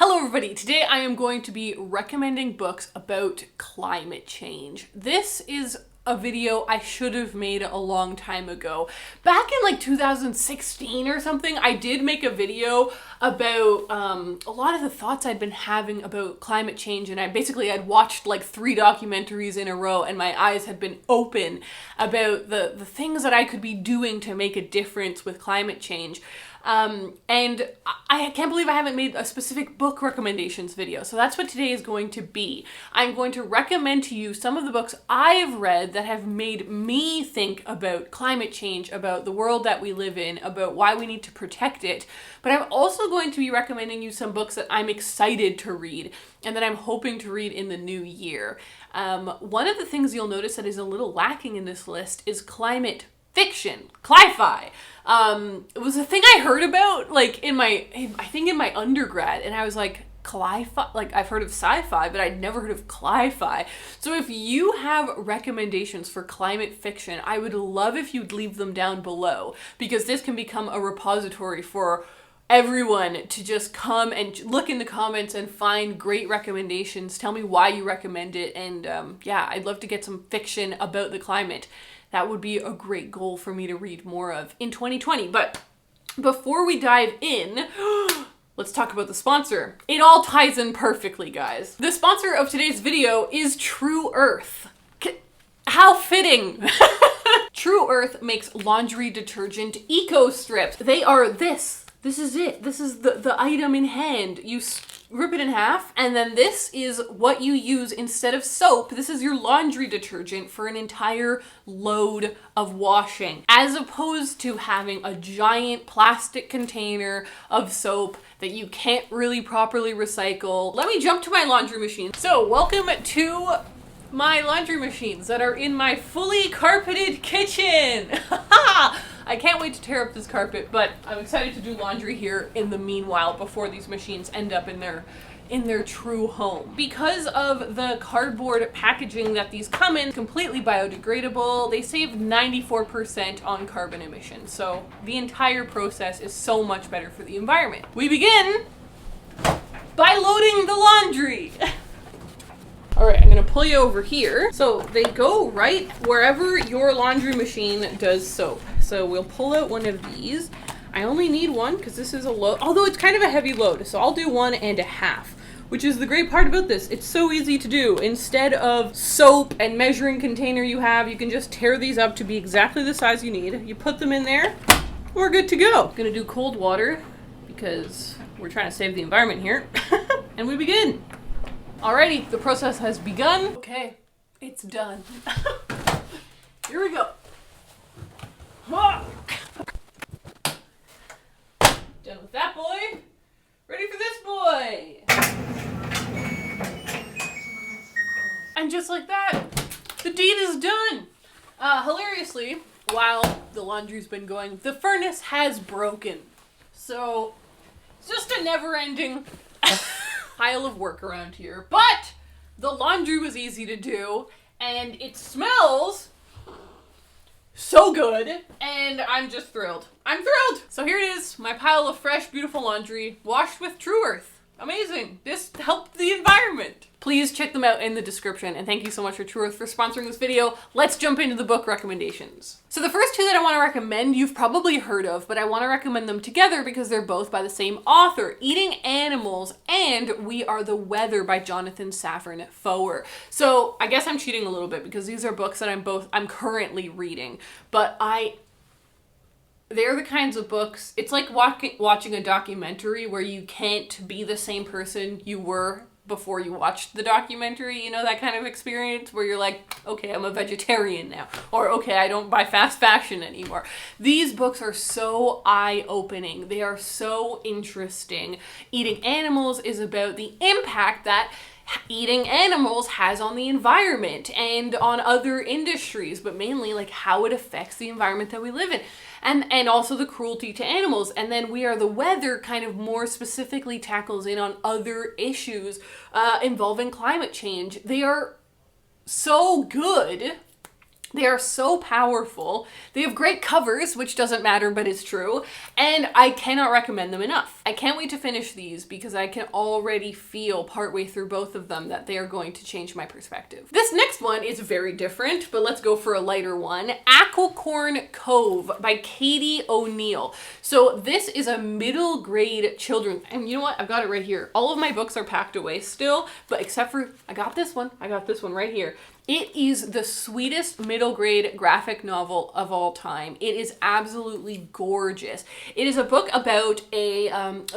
Hello everybody, today I am going to be recommending books about climate change. This is a video I should have made a long time ago. Back in like 2016 or something, I did make a video about a lot of the thoughts I'd been having about climate change, and I'd watched like 3 documentaries in a row and my eyes had been open about the things that I could be doing to make a difference with climate change. And I can't believe I haven't made a specific book recommendations video. So that's what today is going to be. I'm going to recommend to you some of the books I've read that have made me think about climate change, about the world that we live in, about why we need to protect it. But I'm also going to be recommending you some books that I'm excited to read and that I'm hoping to read in the new year. One of the things you'll notice that is a little lacking in this list is climate fiction, cli-fi. It was a thing I heard about like in my undergrad, and I was like, cli-fi? Like, I've heard of sci-fi, but I'd never heard of cli-fi. So if you have recommendations for climate fiction, I would love if you'd leave them down below, because this can become a repository for everyone to just come and look in the comments and find great recommendations. Tell me why you recommend it, and yeah, I'd love to get some fiction about the climate. That would be a great goal for me to read more of in 2020. But before we dive in, let's talk about the sponsor. It all ties in perfectly, guys. The sponsor of today's video is True Earth. How fitting! True Earth makes laundry detergent eco strips. They are this. This is it. This is the item in hand. You rip it in half, and then this is what you use instead of soap. This is your laundry detergent for an entire load of washing, as opposed to having a giant plastic container of soap that you can't really properly recycle. Let me jump to my laundry machine. So welcome to my laundry machines that are in my fully carpeted kitchen. I can't wait to tear up this carpet, but I'm excited to do laundry here in the meanwhile before these machines end up in their true home. Because of the cardboard packaging that these come in, completely biodegradable, they save 94% on carbon emissions. So the entire process is so much better for the environment. We begin by loading the laundry. All right, I'm gonna pull you over here. So they go right wherever your laundry machine does soap. So we'll pull out one of these. I only need one because this is a load, although it's kind of a heavy load. So I'll do 1.5, which is the great part about this. It's so easy to do. Instead of soap and measuring container you have, you can just tear these up to be exactly the size you need. You put them in there, we're good to go. Gonna do cold water because we're trying to save the environment here. And we begin. Alrighty, the process has begun. Okay, it's done. Here we go. Done with that boy. Ready for this boy. And just like that, the deed is done. Hilariously, while the laundry's been going, the furnace has broken. So it's just a never-ending pile of work around here, but the laundry was easy to do, and it smells so good, and I'm just thrilled. I'm thrilled! So here it is, my pile of fresh, beautiful laundry, washed with True Earth. Amazing. This helped the environment. Please check them out in the description, and thank you so much for True Earth for sponsoring this video. Let's jump into the book recommendations. So the first 2 that I want to recommend, you've probably heard of, but I want to recommend them together because they're both by the same author, Eating Animals and We Are the Weather by Jonathan Safran Foer. So I guess I'm cheating a little bit because these are books that I'm currently reading, but they're the kinds of books, it's like watching a documentary where you can't be the same person you were before you watched the documentary, you know, that kind of experience where you're like, okay, I'm a vegetarian now, or okay, I don't buy fast fashion anymore. These books are so eye-opening. They are so interesting. Eating Animals is about the impact that eating animals has on the environment and on other industries, but mainly like how it affects the environment that we live in. And also the cruelty to animals. And then We Are the Weather kind of more specifically tackles in on other issues involving climate change. They are so good They are so powerful. They have great covers, which doesn't matter, but it's true. And I cannot recommend them enough. I can't wait to finish these because I can already feel partway through both of them that they are going to change my perspective. This next one is very different, but let's go for a lighter one. Aquacorn Cove by Katie O'Neill. So this is a middle grade children, and you know what? I've got it right here. All of my books are packed away still, but except for, I got this one right here. It is the sweetest middle grade graphic novel of all time. It is absolutely gorgeous. It is a book about a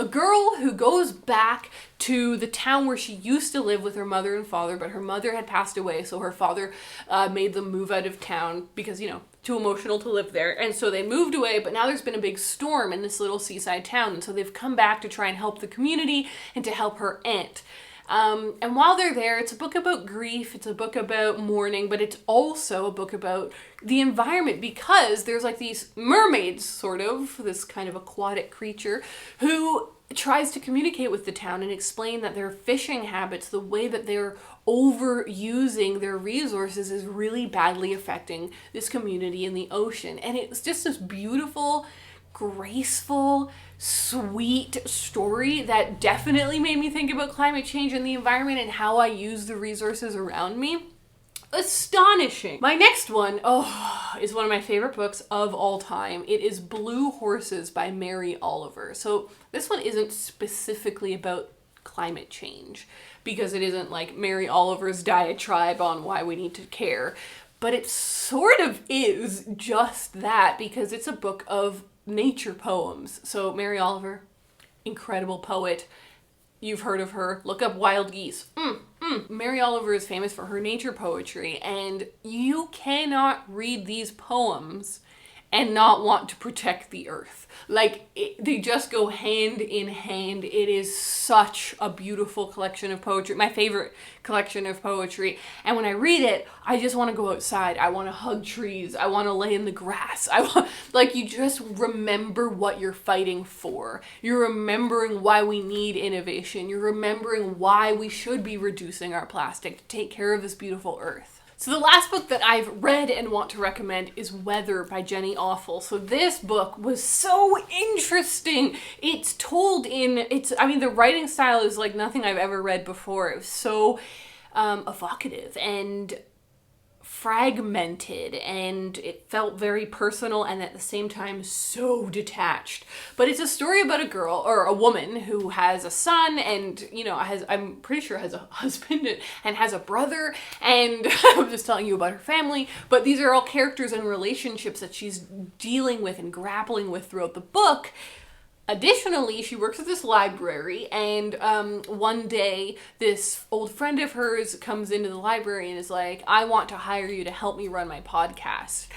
girl who goes back to the town where she used to live with her mother and father, but her mother had passed away, so her father made them move out of town because, you know, too emotional to live there. And so they moved away, but now there's been a big storm in this little seaside town, and so they've come back to try and help the community and to help her aunt. And while they're there, it's a book about grief, it's a book about mourning, but it's also a book about the environment because there's like these mermaids, sort of, this kind of aquatic creature, who tries to communicate with the town and explain that their fishing habits, the way that they're overusing their resources is really badly affecting this community in the ocean. And it's just this beautiful, graceful, sweet story that definitely made me think about climate change and the environment and how I use the resources around me. Astonishing. My next one, is one of my favorite books of all time. It is Blue Horses by Mary Oliver. So this one isn't specifically about climate change because it isn't like Mary Oliver's diatribe on why we need to care, but it sort of is just that because it's a book of nature poems. So Mary Oliver, incredible poet. You've heard of her. Look up Wild Geese. Mary Oliver is famous for her nature poetry, and you cannot read these poems and not want to protect the earth. Like, they just go hand in hand. It is such a beautiful collection of poetry. My favorite collection of poetry. And when I read it, I just want to go outside. I want to hug trees. I want to lay in the grass. You just remember what you're fighting for. You're remembering why we need innovation. You're remembering why we should be reducing our plastic to take care of this beautiful earth. So the last book that I've read and want to recommend is Weather by Jenny Offill. So this book was so interesting. It's told the writing style is like nothing I've ever read before. It was so evocative and fragmented, and it felt very personal and at the same time so detached. But it's a story about a girl or a woman who has a son and, I'm pretty sure has a husband and has a brother, and I'm just telling you about her family, but these are all characters and relationships that she's dealing with and grappling with throughout the book. Additionally, she works at this library, and one day this old friend of hers comes into the library and is like, I want to hire you to help me run my podcast.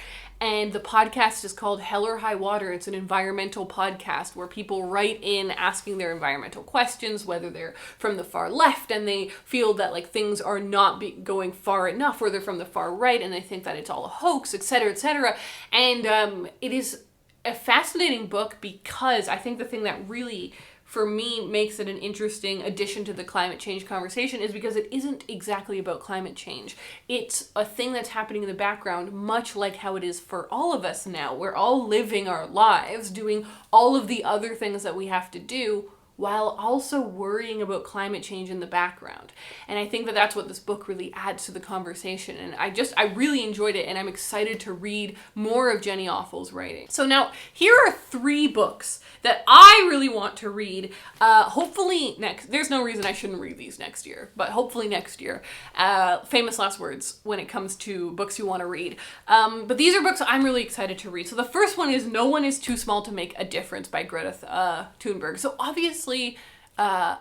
And the podcast is called Hell or High Water. It's an environmental podcast where people write in asking their environmental questions, whether they're from the far left and they feel that like things are not going far enough, or they're from the far right and they think that it's all a hoax, etc., etc. And it is a fascinating book because I think the thing that really, for me, makes it an interesting addition to the climate change conversation is because it isn't exactly about climate change. It's a thing that's happening in the background, much like how it is for all of us now. We're all living our lives, doing all of the other things that we have to do, while also worrying about climate change in the background. And I think that that's what this book really adds to the conversation. And I really enjoyed it, and I'm excited to read more of Jenny Offill's writing. So now, here are 3 books that I really want to read. Hopefully there's no reason I shouldn't read these next year, but hopefully next year. Famous last words when it comes to books you want to read. But these are books I'm really excited to read. So the first one is No One is Too Small to Make a Difference by Greta Thunberg. So obviously,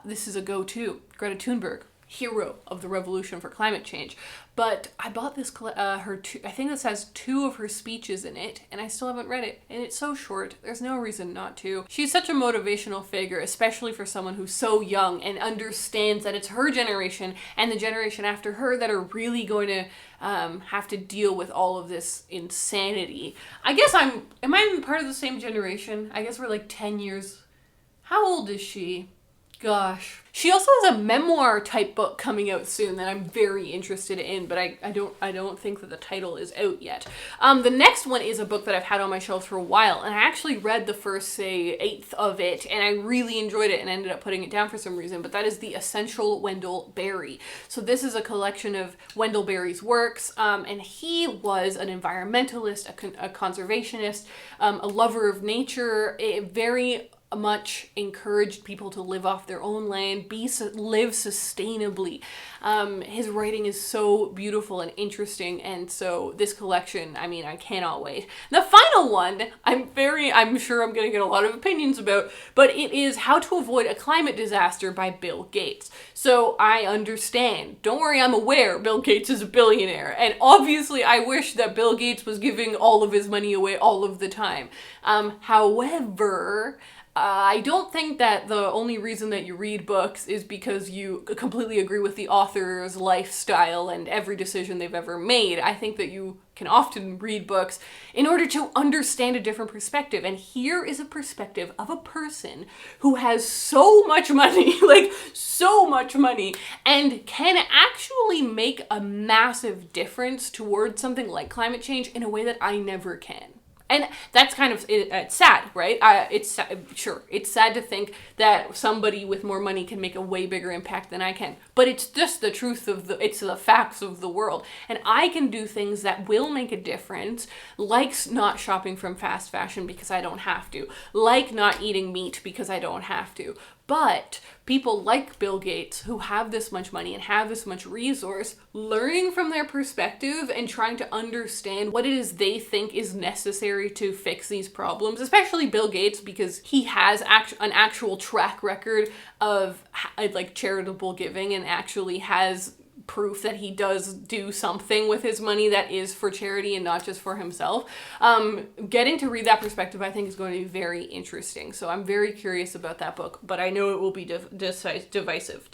this is a go-to. Greta Thunberg, hero of the revolution for climate change. But I bought this, I think this has 2 of her speeches in it, and I still haven't read it. And it's so short, there's no reason not to. She's such a motivational figure, especially for someone who's so young and understands that it's her generation and the generation after her that are really going to have to deal with all of this insanity. I guess am I part of the same generation? I guess we're like 10 years. How old is she? Gosh. She also has a memoir type book coming out soon that I'm very interested in, but I don't think that the title is out yet. The next one is a book that I've had on my shelf for a while, and I actually read the first, say, eighth of it, and I really enjoyed it and ended up putting it down for some reason, but that is The Essential Wendell Berry. So this is a collection of Wendell Berry's works, and he was an environmentalist, a conservationist, a lover of nature, very much encouraged people to live off their own land, live sustainably. His writing is so beautiful and interesting, and so this collection, I mean, I cannot wait. The final one, I'm sure I'm gonna get a lot of opinions about, but it is How to Avoid a Climate Disaster by Bill Gates. So I understand. Don't worry, I'm aware Bill Gates is a billionaire, and obviously I wish that Bill Gates was giving all of his money away all of the time. However, I don't think that the only reason that you read books is because you completely agree with the author's lifestyle and every decision they've ever made. I think that you can often read books in order to understand a different perspective. And here is a perspective of a person who has so much money, like so much money, and can actually make a massive difference towards something like climate change in a way that I never can. And that's kind of, it's sad, right? It's sad to think that somebody with more money can make a way bigger impact than I can. But it's just the truth it's the facts of the world. And I can do things that will make a difference, like not shopping from fast fashion because I don't have to, like not eating meat because I don't have to. But people like Bill Gates, who have this much money and have this much resource, learning from their perspective and trying to understand what it is they think is necessary to fix these problems, especially Bill Gates, because he has an actual track record of like charitable giving and actually has proof that he does do something with his money that is for charity and not just for himself. Getting to read that perspective, I think, is going to be very interesting. So I'm very curious about that book, but I know it will be divisive.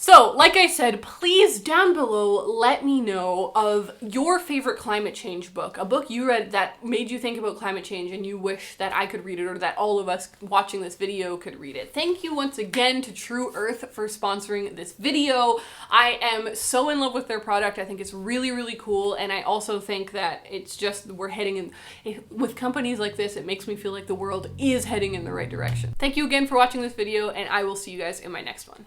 So, like I said, please down below let me know of your favorite climate change book, a book you read that made you think about climate change and you wish that I could read it or that all of us watching this video could read it. Thank you once again to True Earth for sponsoring this video. I am so in love with their product. I think it's really, really cool, and I also think that it's just, we're heading in, with companies like this, it makes me feel like the world is heading in the right direction. Thank you again for watching this video, and I will see you guys in my next one.